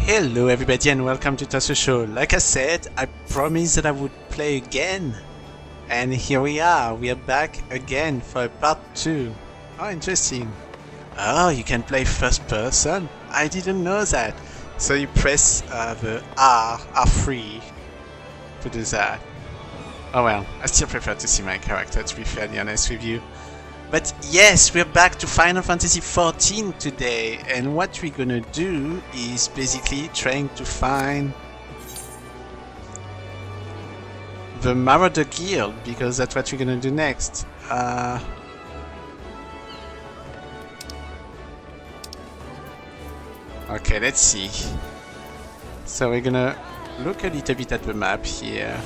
Hello everybody and welcome to tossashow. Like I said, I promised that I would play again. And here we are back again for part 2. Oh, interesting. Oh, you can play first person? I didn't know that. So you press the R3 to do that. Oh well, I still prefer to see my character, to be fairly honest with you. But yes, we're back to Final Fantasy XIV today, and what we're gonna do is basically trying to find the Marauder Guild, because that's what we're gonna do next. Okay, let's see. So we're gonna look a little bit at the map here.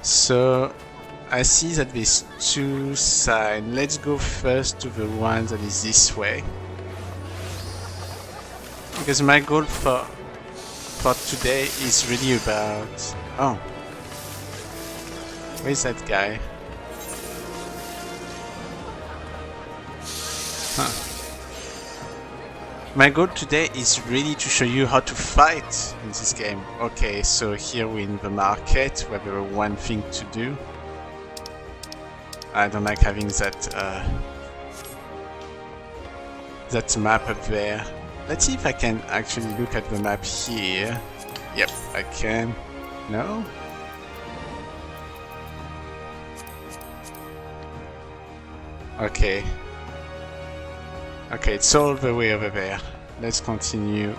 So I see that there's two sides. Let's go first to the one that is this way. Because my goal for today is really about... Oh. Where's that guy? Huh. My goal today is really to show you how to fight in this game. Okay, so here we're in the market, where there is one thing to do. I don't like having that map up there. Let's see if I can actually look at the map here. Yep, I can. No? Okay. Okay, it's all the way over there. Let's continue.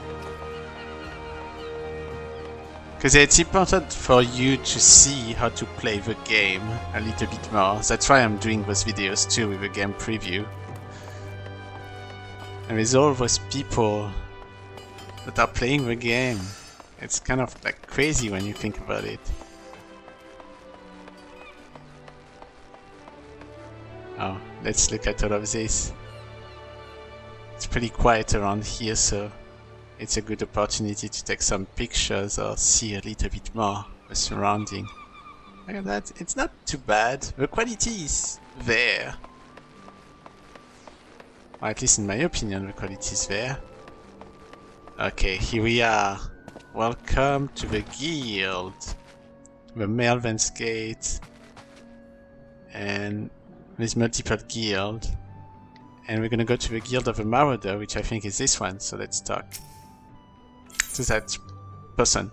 Because it's important for you to see how to play the game a little bit more. That's why I'm doing those videos too with a game preview. And with all those people that are playing the game, it's kind of like crazy when you think about it. Oh, let's look at all of this. It's pretty quiet around here, so it's a good opportunity to take some pictures or see a little bit more the surrounding. Look at that, it's not too bad. The quality is there. Or at least in my opinion, the quality is there. Okay, here we are. Welcome to the guild. The Melvin's Gate. And there's multiple guilds. And we're gonna go to the Guild of the Marauder, which I think is this one, so let's talk to that person.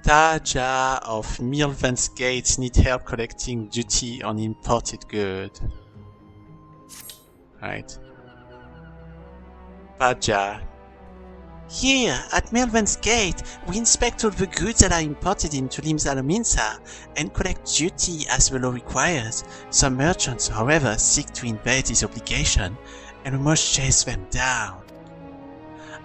Taja of Milvan's Gate need help collecting duty on imported good. Right. Taja. Here, at Melvin's Gate, we inspect all the goods that are imported into Limsa Lominsa and collect duty as the law requires. Some merchants, however, seek to invade this obligation, and we must chase them down.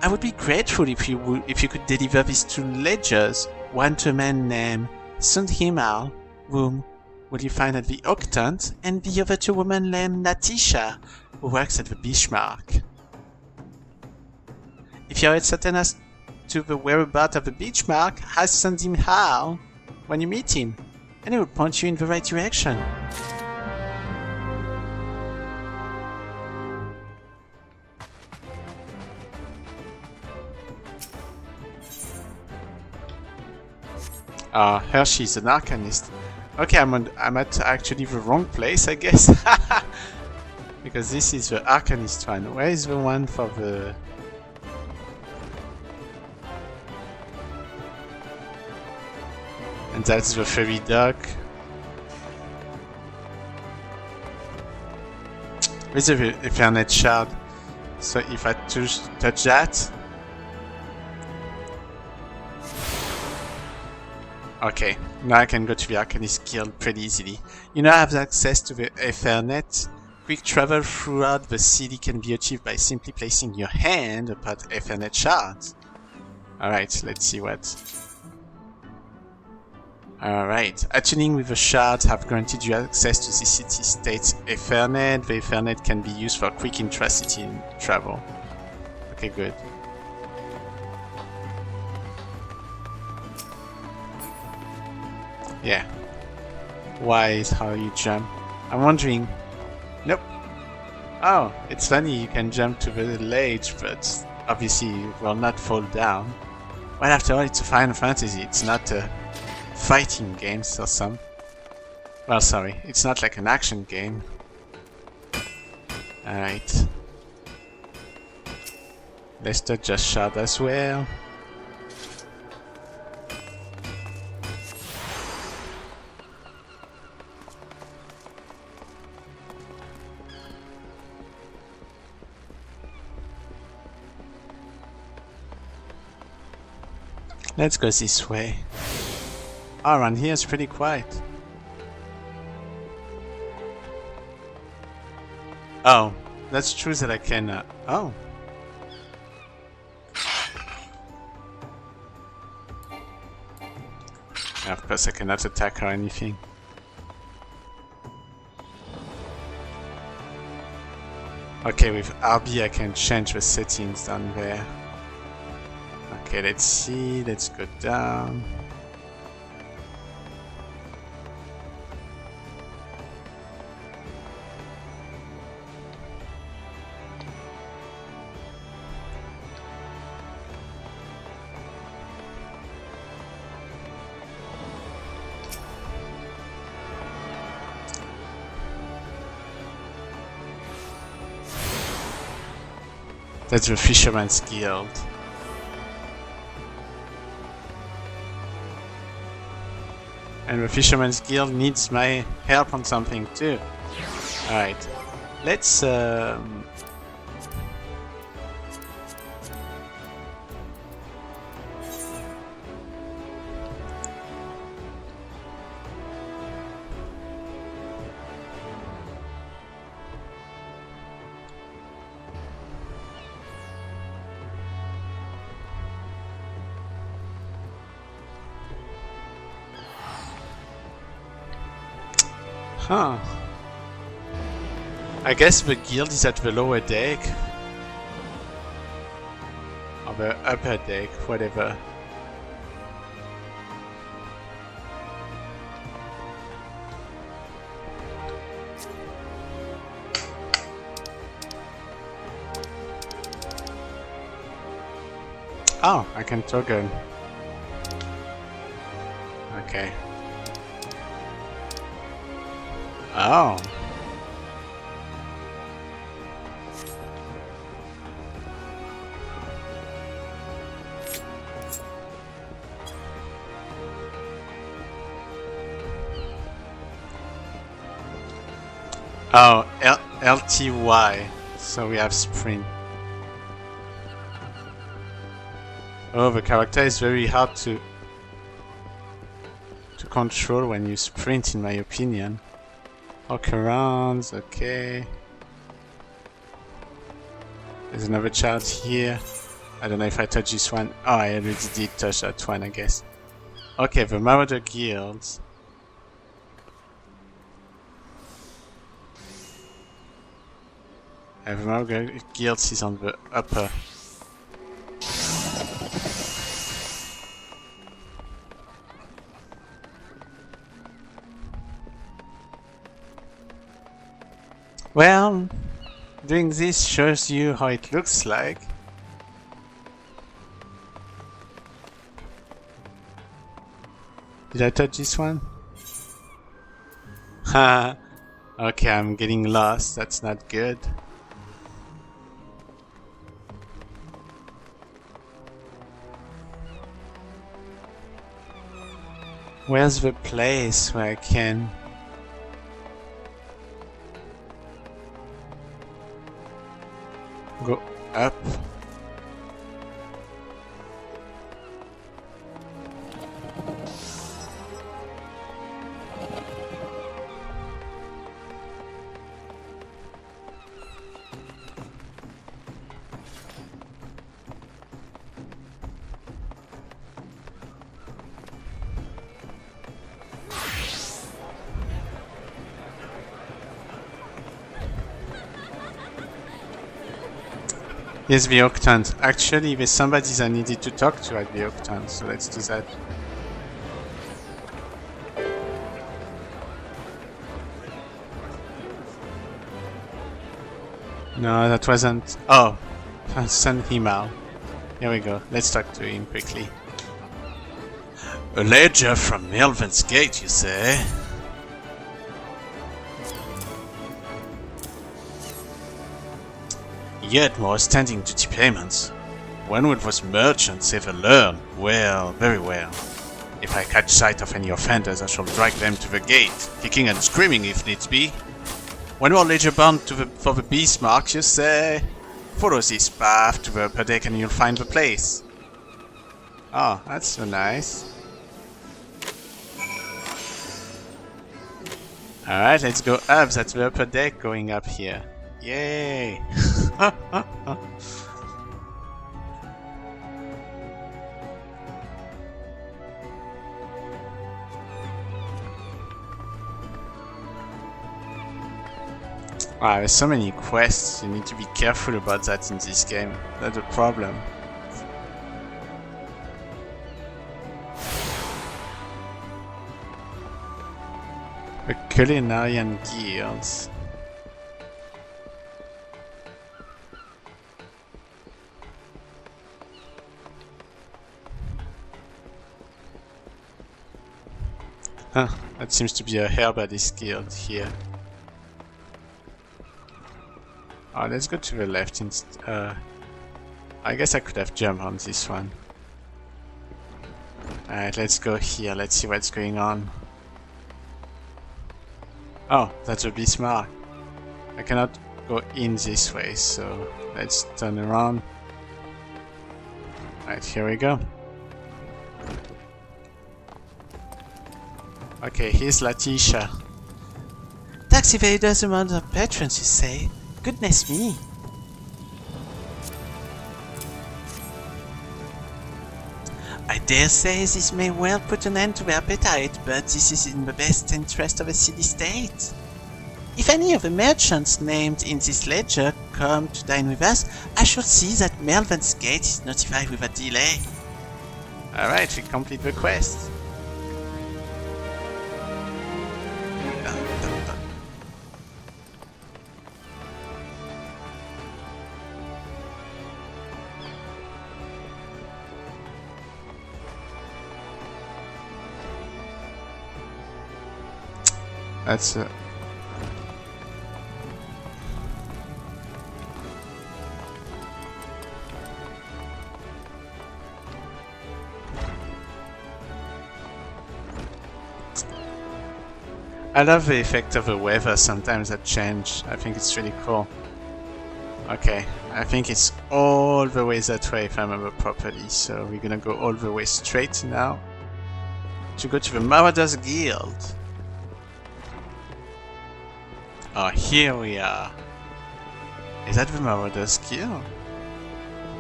I would be grateful if you could deliver these two ledgers, one to a man named Sundhimal, whom will you find at the Octant, and the other to a woman named Natisha, who works at the Beachmark. If you're certain as to the whereabouts of the beach mark, ask Sundhimal when you meet him, and he will point you in the right direction. Hershey's an arcanist. Okay, I'm at actually the wrong place, I guess. Because this is the arcanist one. Where is the one for the... And that's the fairy dog. With the Ethernet shard. So if I touch that... Okay, now I can go to the Arcanist Guild pretty easily. You now have access to the Ethernet. Quick travel throughout the city can be achieved by simply placing your hand upon Ethernet shards. Alright, let's see what... Alright, attuning with the shards have granted you access to the city-state's Ethernet. The Ethernet can be used for quick intra-city travel. Okay, good. Yeah. Y is how you jump. I'm wondering... Nope. Oh, it's funny, you can jump to the ledge, but obviously you will not fall down. Well, after all, it's a Final Fantasy, it's not a fighting game or some. Well, sorry, it's not like an action game. Alright. Lester just shot as well. Let's go this way. Oh, around here is pretty quiet. Oh, that's true that I can... oh. Yeah, of course I cannot attack or anything. Okay, with RB I can change the settings down there. Okay, let's see, let's go down. That's the Fisherman's Guild. And the Fisherman's Guild needs my help on something too. Alright. Let's huh. I guess the guild is at the lower deck. Or the upper deck, whatever. Oh, I can toggle. Okay. Oh. Oh, LTY. So we have sprint. Oh, the character is very hard to control when you sprint, in my opinion. Walk around, okay. There's another child here. I don't know if I touched this one. Oh, I already did touch that one, I guess. Okay, the Marauder guilds. The Marauder guilds is on the upper. Well, doing this shows you how it looks like. Did I touch this one? Haha. Okay, I'm getting lost. That's not good. Where's the place where I can... go up? Yes, the Octant. Actually, there's somebody I needed to talk to at the Octant, so let's do that. No, that wasn't... Oh, send him out. Here we go. Let's talk to him quickly. A ledger from Melvin's Gate, you say? Yet more standing duty payments. When will those merchants ever learn? Well, very well. If I catch sight of any offenders, I shall drag them to the gate, kicking and screaming if needs be. One more ledger bound for the Bismarck, you say? Follow this path to the upper deck and you'll find the place. Oh, that's so nice. Alright, let's go up. That's the upper deck going up here. Yay! Wow, there's so many quests, you need to be careful about that in this game. That's a problem. The Culinarian Guilds. Huh, that seems to be a herbalist guild here. Oh, let's go to the left instead. I guess I could have jumped on this one. Alright, let's go here. Let's see what's going on. Oh, that's a Bismarck. I cannot go in this way, so let's turn around. Alright, here we go. Okay, here's Letitia. Tax evaders among the patrons, you say? Goodness me! I dare say this may well put an end to their appetite, but this is in the best interest of the city-state. If any of the merchants named in this ledger come to dine with us, I shall see that Melvin's Gate is notified with a delay. Alright, we complete the quest. That's it. I love the effect of the weather sometimes that change. I think it's really cool. Okay, I think it's all the way that way if I remember properly, so we're gonna go all the way straight now to go to the Marauder's Guild. Oh, here we are. Is that the Marauder's Guild?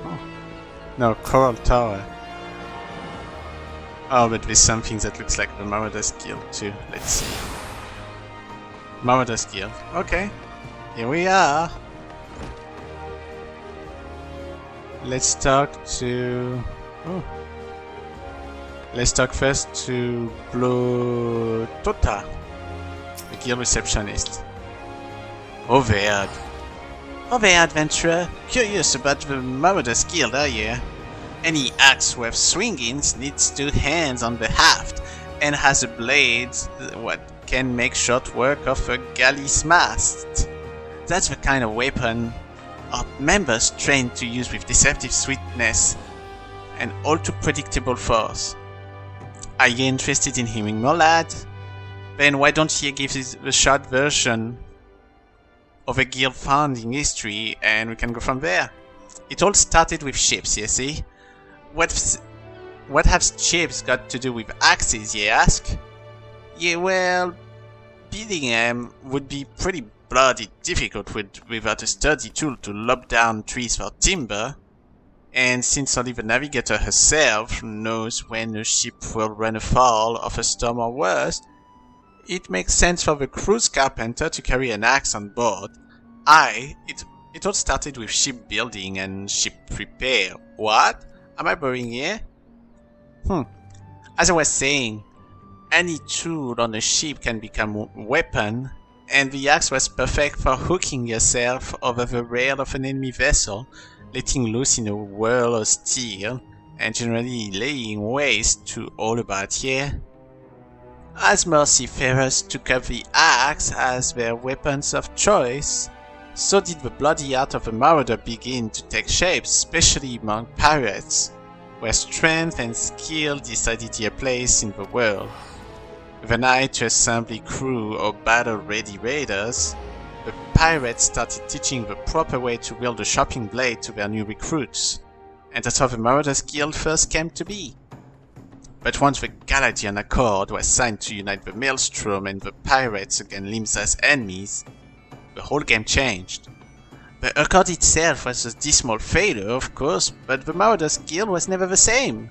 Oh. No, Coral Tower. Oh, but there's something that looks like the Marauder's Guild too. Let's see. Marauder's Guild. Okay. Here we are. Let's talk to... Oh. Let's talk first to Tota, the guild receptionist. Oh there, adventurer. Curious about the Marauder's Guild, are you? Any axe worth swinging needs 2 hands on the haft and has a blade what can make short work of a galley's mast. That's the kind of weapon our members train to use with deceptive sweetness and all too predictable force. Are you interested in hearing more, lad? Then why don't you give this a short version of a guild founding history and we can go from there. It all started with ships, you see. What have ships got to do with axes, you ask? Yeah, well, building them would be pretty bloody difficult without a sturdy tool to lop down trees for timber. And since only the navigator herself knows when a ship will run afoul of a storm or worse, it makes sense for the cruise carpenter to carry an axe on board. It all started with shipbuilding and ship repair. What? Am I boring here? As I was saying, any tool on a ship can become a weapon and the axe was perfect for hooking yourself over the rail of an enemy vessel, letting loose in a whirl of steel, and generally laying waste to all about here. As more seafarers took up the axe as their weapons of choice, so did the bloody art of the Marauder begin to take shape, especially among pirates, where strength and skill decided their place in the world. With an eye to assemble crew or battle-ready raiders, the pirates started teaching the proper way to wield a chopping blade to their new recruits, and that's how the Marauders Guild first came to be. But once the Galadian Accord was signed to unite the Maelstrom and the pirates against Limsa's enemies, the whole game changed. The Accord itself was a dismal failure, of course, but the Marauders Guild was never the same.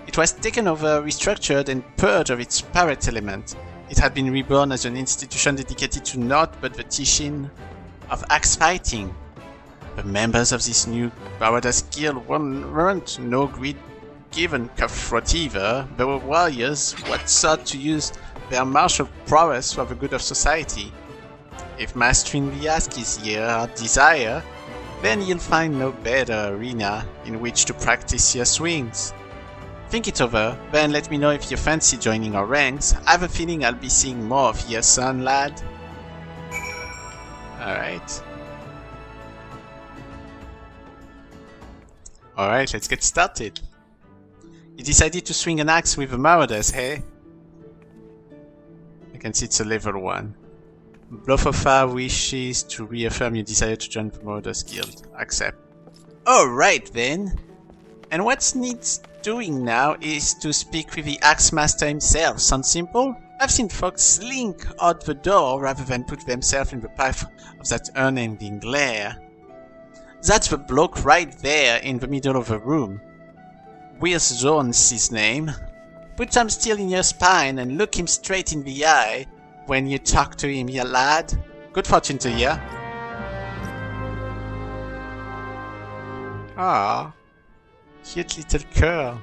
It was taken over, restructured, and purged of its pirate element. It had been reborn as an institution dedicated to naught but the teaching of axe fighting. The members of this new Marauders Guild weren't no greed-given cutthroat either. They were warriors who had sought to use their martial prowess for the good of society. If mastering the axe is your desire, then you'll find no better arena in which to practice your swings. Think it over, then let me know if you fancy joining our ranks. I have a feeling I'll be seeing more of your son, lad. Alright. Alright, let's get started. You decided to swing an axe with the Marauders, hey? I can see it's a level 1. Blofofar wishes to reaffirm your desire to join the Marauders Guild. Accept. Alright then. And what needs doing now is to speak with the Axe Master himself. Sound simple? I've seen folks slink out the door rather than put themselves in the path of that unending glare. That's the bloke right there in the middle of the room. Zone's his name. Put some steel in your spine and look him straight in the eye when you talk to him, ya lad. Good fortune to you. Ah, cute little girl.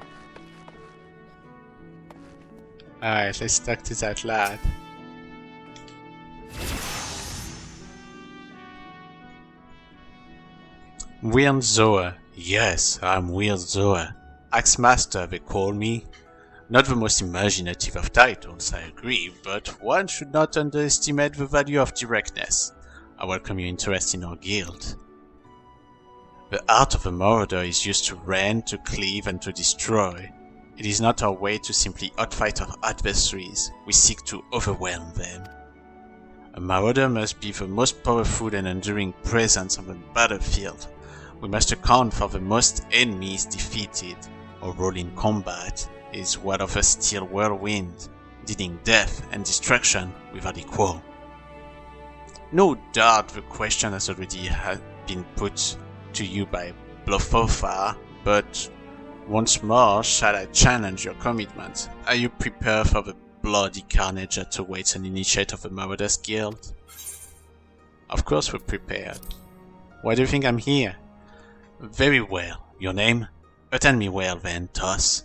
Alright, let's talk to that lad. Eorzea. Yes, I'm Eorzea. Axe Master, they call me. Not the most imaginative of titles, I agree, but one should not underestimate the value of directness. I welcome your interest in our guild. The art of a marauder is used to rend, to cleave, and to destroy. It is not our way to simply outfight our adversaries, we seek to overwhelm them. A marauder must be the most powerful and enduring presence on the battlefield. We must account for the most enemies defeated. Our role in combat is what of a steel whirlwind, dealing death and destruction without equal. No doubt the question has already been put to you by Blofofar, but once more shall I challenge your commitment. Are you prepared for the bloody carnage that awaits an initiate of the Marauders Guild? Of course we're prepared. Why do you think I'm here? Very well. Your name? Attend me well then, Toss.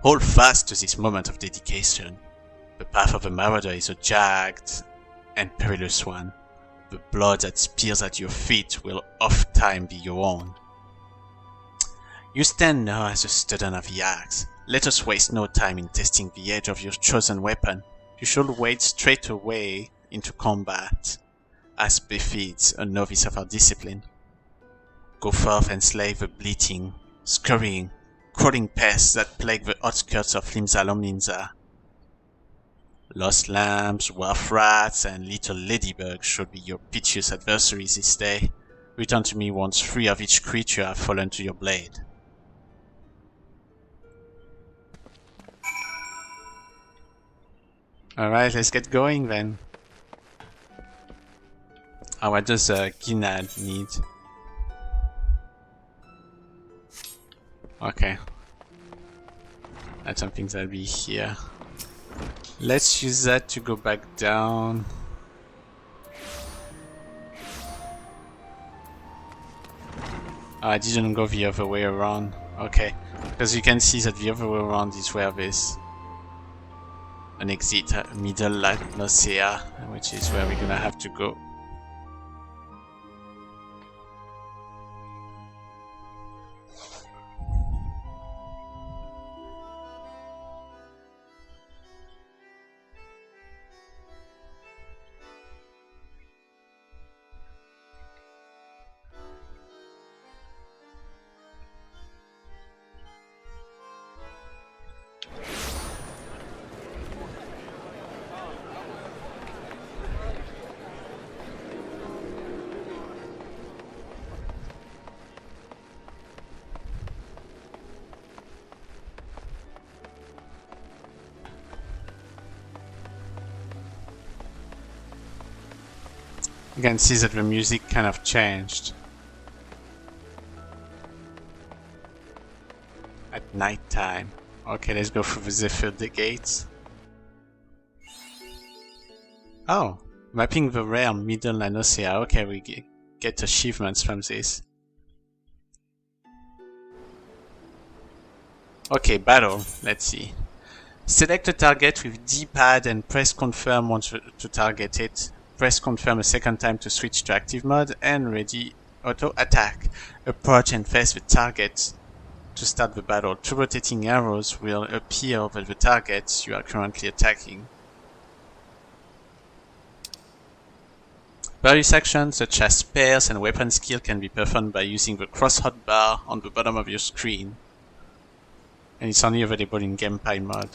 Hold fast to this moment of dedication. The path of the Marauder is a jagged and perilous one. The blood that spears at your feet will oft-time be your own. You stand now as a student of the axe. Let us waste no time in testing the edge of your chosen weapon. You shall wade straight away into combat, as befits a novice of our discipline. Go forth and slay the bleating, scurrying, crawling pests that plague the outskirts of Limsa Lominsa. Lost lambs, wharf rats, and little ladybugs should be your piteous adversaries this day. Return to me once 3 of each creature have fallen to your blade. Alright, let's get going then. Oh, what does Ginad need? Okay. I don't think that'll be here. Let's use that to go back down. Oh, I didn't go the other way around. Okay. Because you can see that the other way around is where this an exit middle Limsa, which is where we're gonna have to go. You can see that the music kind of changed at night time. Okay, let's go through the Zephyr gates. Oh, mapping the realm middle Limsa. Okay, we get achievements from this. Okay, battle. Let's see. Select a target with D-pad and press confirm once to target it. Press confirm a second time to switch to active mode and ready auto attack. Approach and face the target to start the battle. Two rotating arrows will appear over the targets you are currently attacking. Various actions such as spares and weapon skill can be performed by using the cross hotbar on the bottom of your screen. And it's only available in gameplay mode.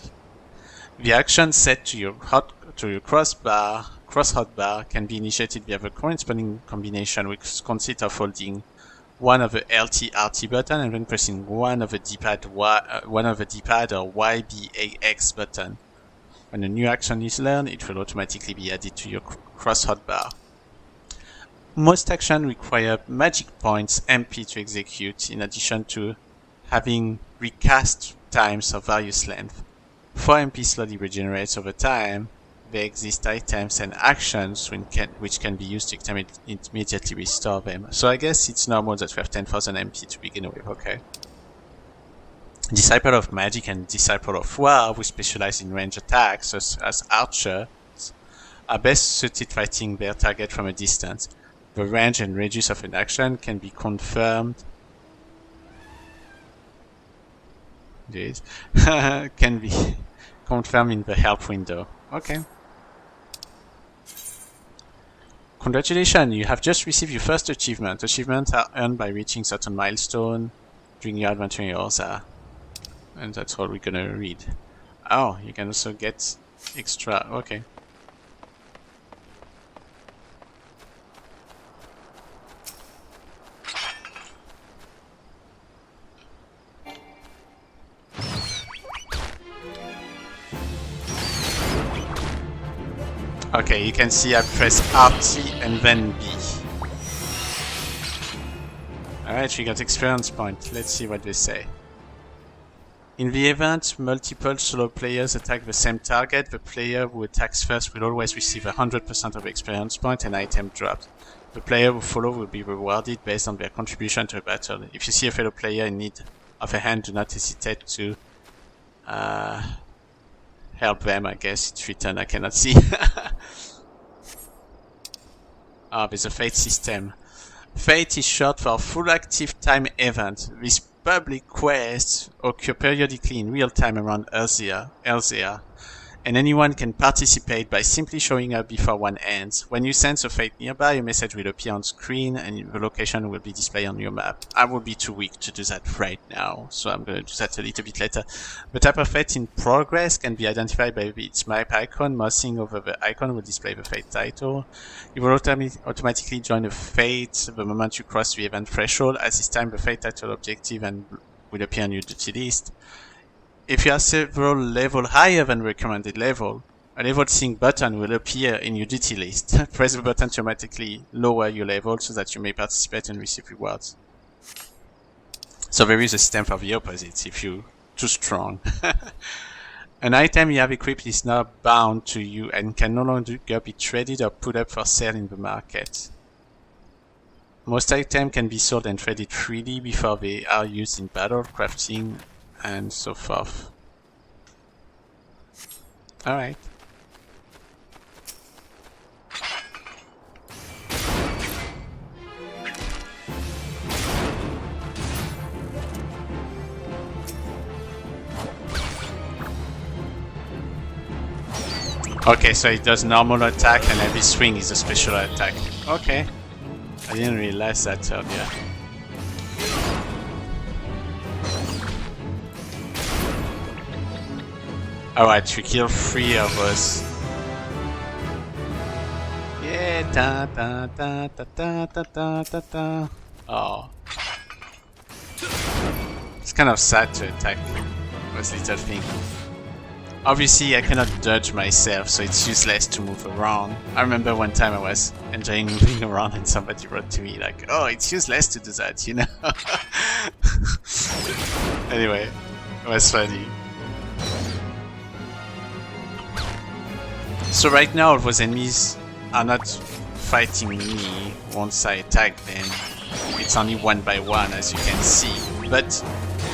The action set to your cross hotbar can be initiated via the corresponding combination, which consists of holding one of the LT/RT button and then pressing one of the D-pad or YBAX button. When a new action is learned, it will automatically be added to your cross hotbar. Most actions require magic points MP to execute, in addition to having recast times of various length. 4 MP slowly regenerates over time. There exist items and actions which can be used to immediately restore them. So I guess it's normal that we have 10,000 MP to begin with, okay. Disciple of Magic and Disciple of War, who specialize in range attacks as archers, are best suited fighting their target from a distance. The range and radius of an action can be confirmed can be confirmed in the help window. Okay. Congratulations, you have just received your first achievement. Achievements are earned by reaching certain milestone during your adventure in Eorzea. And that's all we're gonna read. Oh, you can also get extra. Okay. Okay, you can see I press RT and then B. Alright, we got experience point. Let's see what they say. In the event multiple solo players attack the same target, the player who attacks first will always receive 100% of experience point and item dropped. The player who follows will be rewarded based on their contribution to a battle. If you see a fellow player in need of a hand, do not hesitate to help them. I guess it's written, I cannot see. Ah, there's a fate system. Fate is short for full active time event. These public quests occur periodically in real time around Eorzea, and anyone can participate by simply showing up before one ends. When you sense a fate nearby, a message will appear on screen and the location will be displayed on your map. I will be too weak to do that right now, so I'm going to do that a little bit later. The type of fate in progress can be identified by its map icon. Mousing over the icon will display the fate title. You will automatically join a fate the moment you cross the event threshold. At this time, the fate title objective will appear on your duty list. If you are several levels higher than the recommended level, a level sync button will appear in your duty list. Press the button to automatically lower your level so that you may participate and receive rewards. So there is a system for the opposites if you're too strong. An item you have equipped is now bound to you and can no longer be traded or put up for sale in the market. Most items can be sold and traded freely before they are used in battle, crafting, and so forth. Alright. Okay, so it does normal attack and every swing is a special attack. Okay. I didn't realize that earlier. Alright, we kill 3 of us. Yeah, da da da da da da da da da. Oh. It's kind of sad to attack those little things. Obviously, I cannot dodge myself, so it's useless to move around. I remember one time I was enjoying moving around and somebody wrote to me like, oh, it's useless to do that, you know? Anyway, it was funny. So right now, those enemies are not fighting me once I attack them. It's only one by one, as you can see. But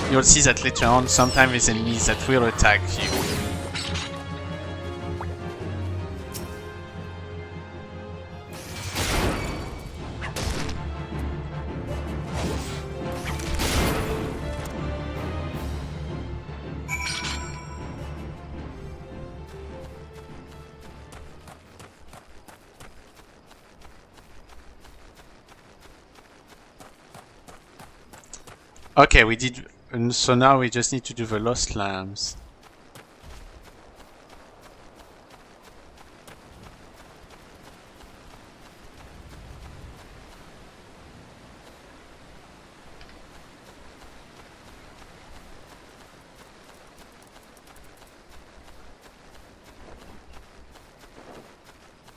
you'll see that later on, sometimes there's enemies that will attack you. Okay, we did. So now we just need to do the lost lambs.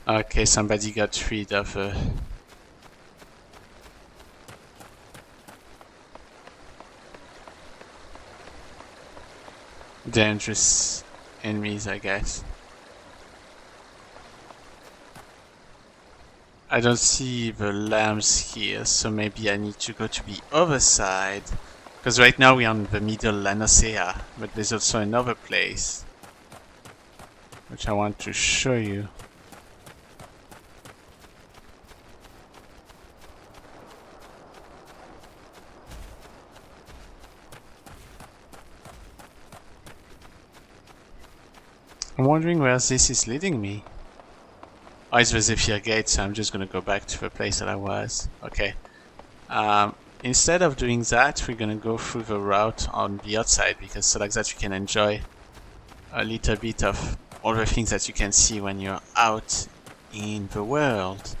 Okay, somebody got rid of dangerous enemies, I guess. I don't see the lambs here, so maybe I need to go to the other side. Because right now we're on the middle Eorzea, but there's also another place which I want to show you. I'm wondering where this is leading me. Oh, it's the Zephyr Gate, so I'm just gonna go back to the place that I was. Okay. Instead of doing that, we're gonna go through the route on the outside, because so like that you can enjoy a little bit of all the things that you can see when you're out in the world,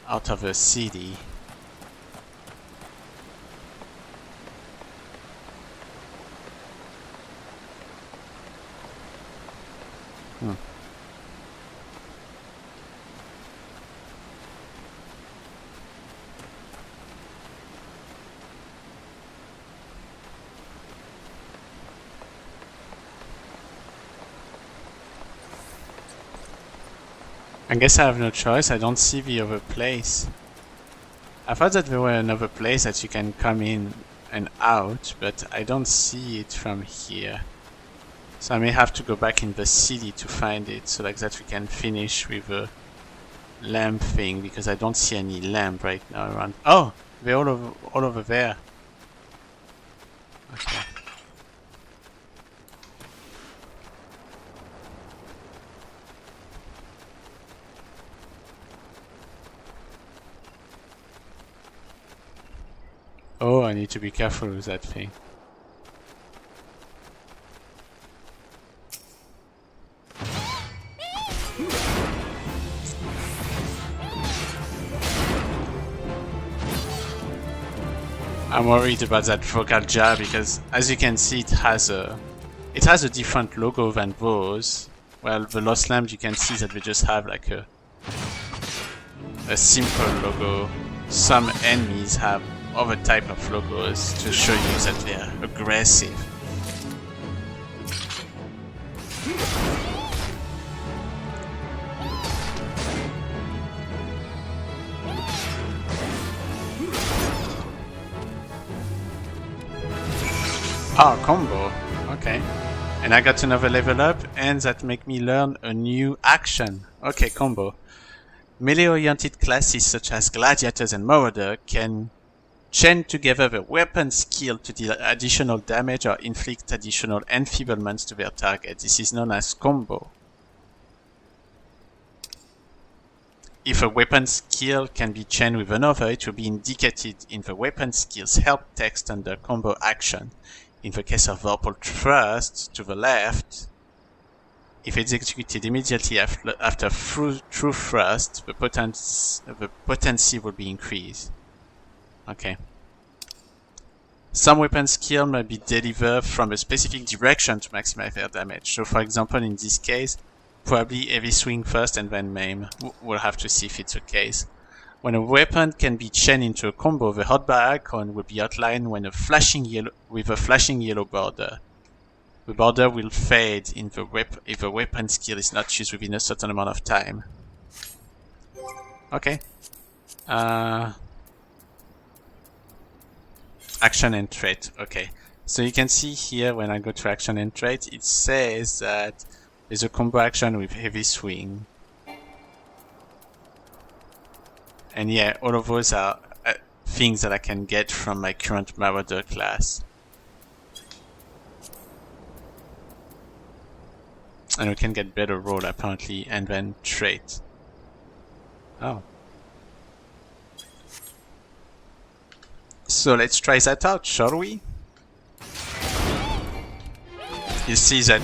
out of the city. I guess I have no choice, I don't see the other place. I thought that there were another place that you can come in and out, but I don't see it from here. So I may have to go back in the city to find it, so like that we can finish with the lamp thing, because I don't see any lamp right now around. Oh! They're all over there. Okay. Oh, I need to be careful with that thing. I'm worried about that vocal jar because, as you can see, it has a different logo than those. Well, the Lost Lamb, you can see that they just have like a simple logo. Some enemies have other type of logos to show you that they are aggressive. Oh, combo. Okay. And I got another level up, and that make me learn a new action. Okay, combo. Melee-oriented classes such as gladiators and marauder can chain together the weapon skill to deal additional damage or inflict additional enfeeblements to their target. This is known as combo. If a weapon skill can be chained with another, it will be indicated in the weapon skill's help text under combo action. In the case of Vorpal Thrust, to the left, if it's executed immediately after True Thrust, the potency will be increased. Okay. Some weapon skill may be delivered from a specific direction to maximize their damage. So for example, in this case, probably heavy swing first and then maim. We'll have to see if it's the case. When a weapon can be chained into a combo, the hotbar icon will be outlined when with a flashing yellow border. The border will fade if the weapon skill is not used within a certain amount of time. Okay. Action and trait. Okay. So you can see here when I go to action and trait, it says that there's a combo action with heavy swing. And yeah, all of those are things that I can get from my current Marauder class. And we can get better roll apparently, and then trait. Oh. So let's try that out, shall we? You see that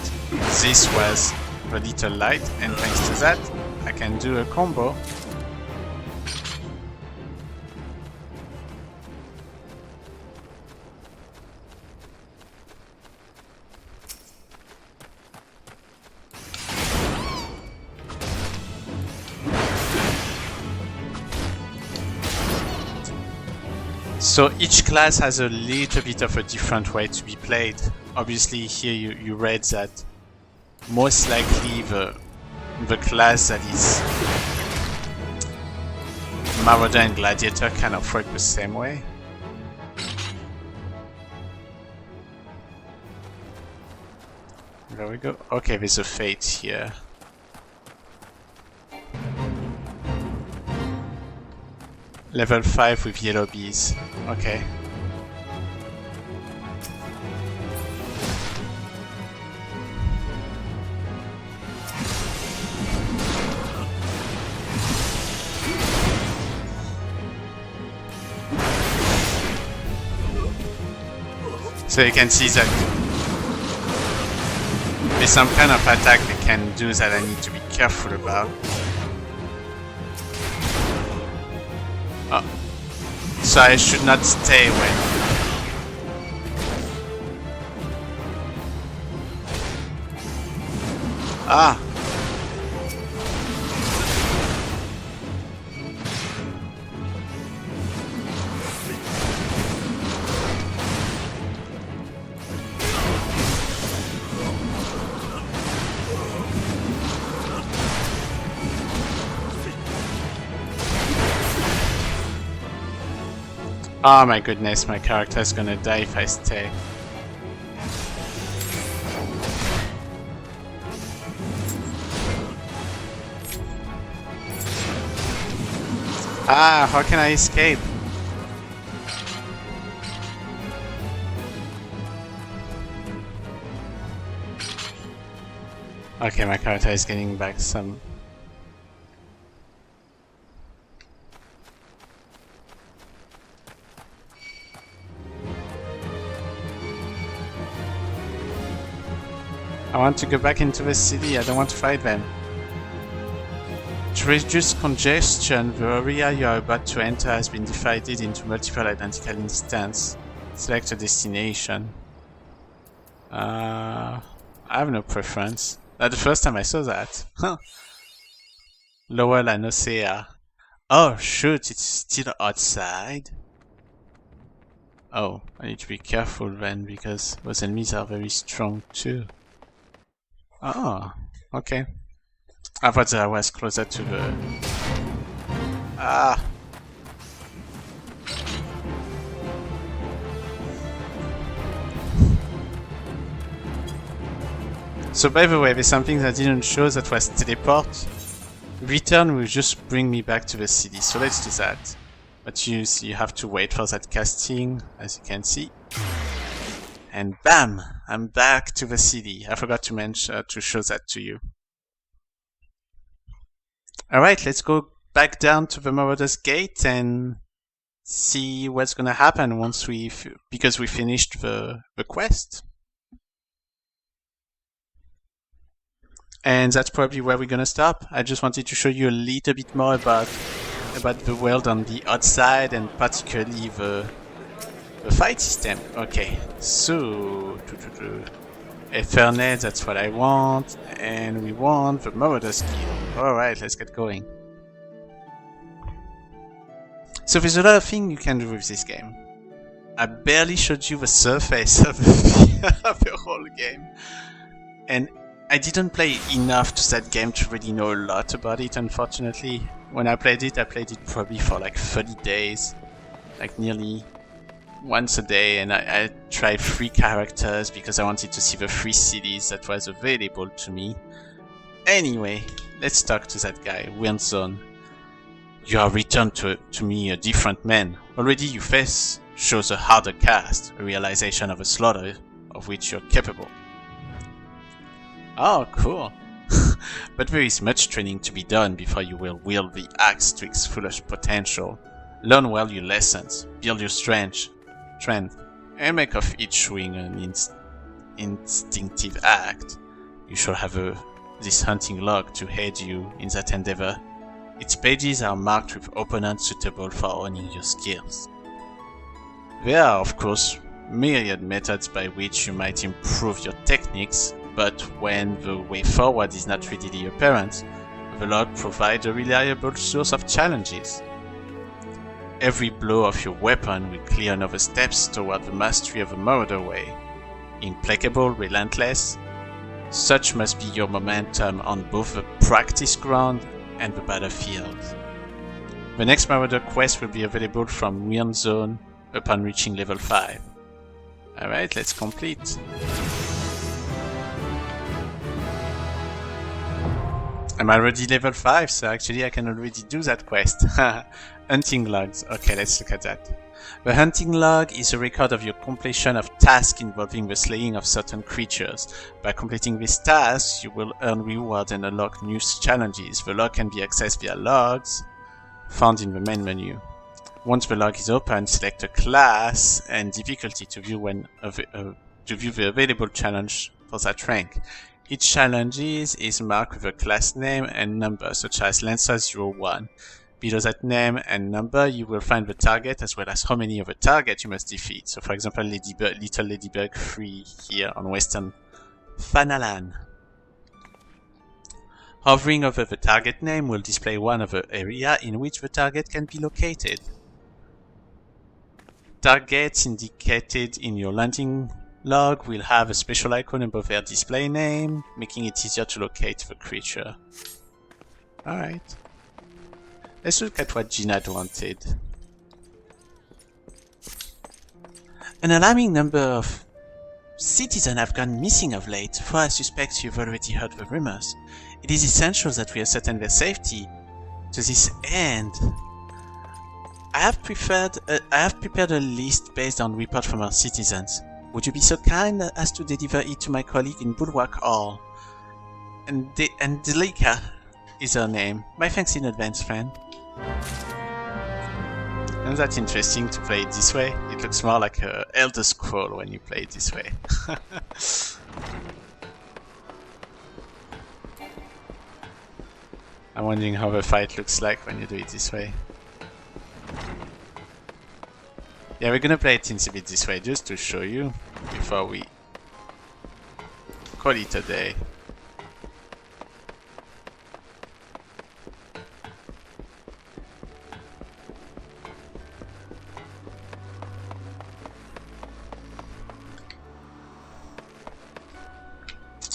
this was a little light, and thanks to that, I can do a combo. So each class has a little bit of a different way to be played. Obviously here you read that most likely the class that is Marauder and Gladiator kind of work the same way. There we go. Okay, there's a fate here. Level 5 with yellow bees. Okay. So you can see that there's some kind of attack they can do that I need to be careful about. Oh. So I should not stay when... Ah! Oh my goodness, my character's gonna die if I stay. Ah, how can I escape? Okay, my character is getting back some... I want to go back into the city, I don't want to fight them. To reduce congestion, the area you are about to enter has been divided into multiple identical instances. Select a destination. I have no preference. That's the first time I saw that. Huh. Lower Eorzea. Oh shoot, it's still outside. Oh, I need to be careful then, because those enemies are very strong too. Oh, okay. I thought that I was closer to the... Ah! So by the way, there's something that I didn't show, that was teleport. Return will just bring me back to the city, so let's do that. But you have to wait for that casting, as you can see. And bam! I'm back to the city. I forgot to mention to show that to you. Alright, let's go back down to the Marauder's Gate and see what's gonna happen once because we finished the quest. And that's probably where we're gonna stop. I just wanted to show you a little bit more about the world on the outside, and particularly the fight system. Okay, so Ethernet, that's what I want, and we want the Marauder skill. Alright, let's get going. So there's a lot of things you can do with this game. I barely showed you the surface of the whole game. And I didn't play enough to that game to really know a lot about it, unfortunately. When I played it probably for like 30 days. Like nearly once a day, and I tried 3 characters because I wanted to see the 3 cities that was available to me. Anyway, let's talk to that guy, Weird Zone. You have returned to me a different man. Already your face shows a harder cast, a realization of a slaughter of which you're capable. Oh, cool. But there is much training to be done before you will wield the axe to its fullest potential. Learn well your lessons, build your strength, and make of each swing an instinctive act. You shall have this hunting log to aid you in that endeavor. Its pages are marked with opponents suitable for owning your skills. There are, of course, myriad methods by which you might improve your techniques, but when the way forward is not readily apparent, the log provides a reliable source of challenges. Every blow of your weapon will clear another steps toward the mastery of the Marauder way. Implacable, relentless, such must be your momentum on both the practice ground and the battlefield. The next Marauder quest will be available from Weird Zone upon reaching level 5. Alright, let's complete. I'm already level 5, so actually I can already do that quest. Hunting logs. Okay, let's look at that. The hunting log is a record of your completion of tasks involving the slaying of certain creatures. By completing these tasks, you will earn rewards and unlock new challenges. The log can be accessed via logs found in the main menu. Once the log is open, select a class and difficulty to view the available challenge for that rank. Each challenge is marked with a class name and number, such as Limsa 01. Below that name and number, you will find the target as well as how many of the target you must defeat. So for example, Little Ladybug 3 here on Western Fanalan. Hovering over the target name will display one of the area in which the target can be located. Targets indicated in your landing log will have a special icon above their display name, making it easier to locate the creature. Alright. Let's look at what Ginad wanted. An alarming number of citizens have gone missing of late, for I suspect you've already heard the rumors. It is essential that we ascertain their safety. To this end, I have prepared a list based on reports from our citizens. Would you be so kind as to deliver it to my colleague in Bulwark Hall? And Delika is her name. My thanks in advance, friend. Isn't that interesting to play it this way? It looks more like a Elder Scroll when you play it this way. I'm wondering how the fight looks like when you do it this way. Yeah, we're gonna play it in a bit this way just to show you before we call it a day.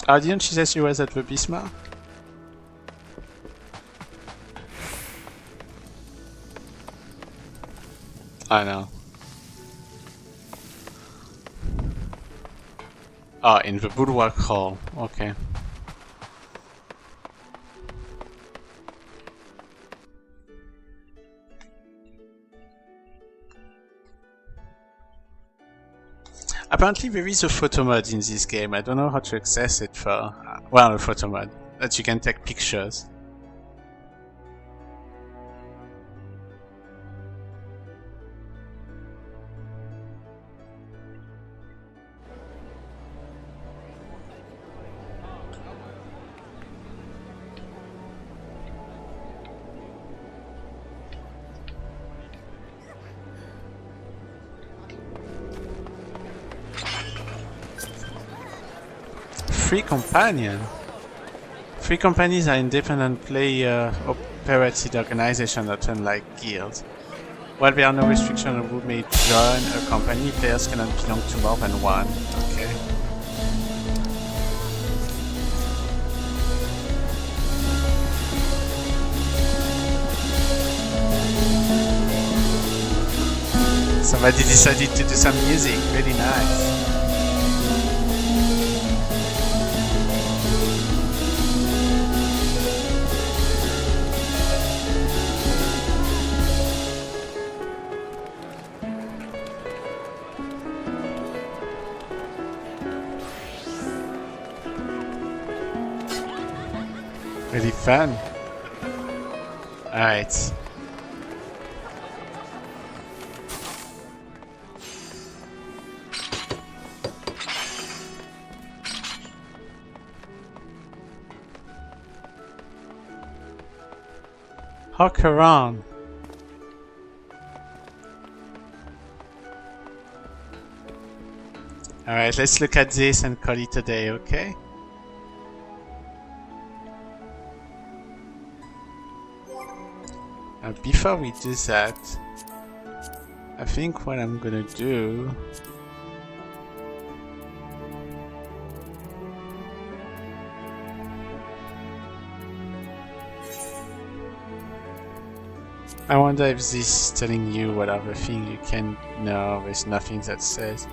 Oh, didn't she say she was at the Bismarck? I know. Ah, in the Bulwark Hall. Okay. Apparently there is a photo mod in this game. I don't know how to access it for... well, a photo mod. That you can take pictures. Free companion. Free companies are independent player operated organizations that unlike guilds. While there are no restrictions on who may join a company, players cannot belong to more than one. Okay. Somebody decided to do some music. Really nice. Really fun. Alright. Hawk around. Alright, let's look at this and call it a day, okay? Before we do that, I think what I'm gonna do I wonder if this is telling you what other thing you can... No, there's nothing that says.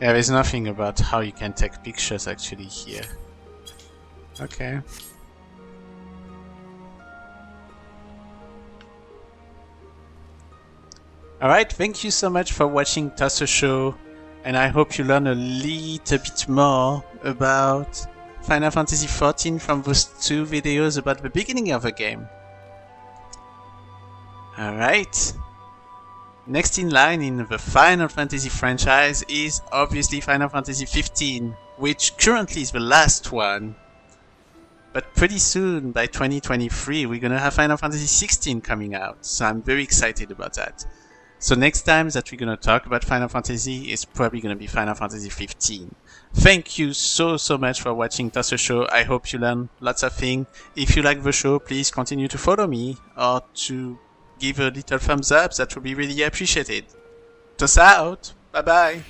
Yeah, there's nothing about how you can take pictures actually here. Okay. Alright, thank you so much for watching tossashow, and I hope you learn a little bit more about Final Fantasy XIV from those 2 videos about the beginning of the game. Alright. Next in line in the Final Fantasy franchise is obviously Final Fantasy XV, which currently is the last one. But pretty soon, by 2023, we're gonna have Final Fantasy XVI coming out, so I'm very excited about that. So next time that we're gonna talk about Final Fantasy is probably gonna be Final Fantasy XV. Thank you so much for watching tossashow. I hope you learned lots of things. If you like the show, please continue to follow me or to give a little thumbs up. That would be really appreciated. Toss out. Bye bye.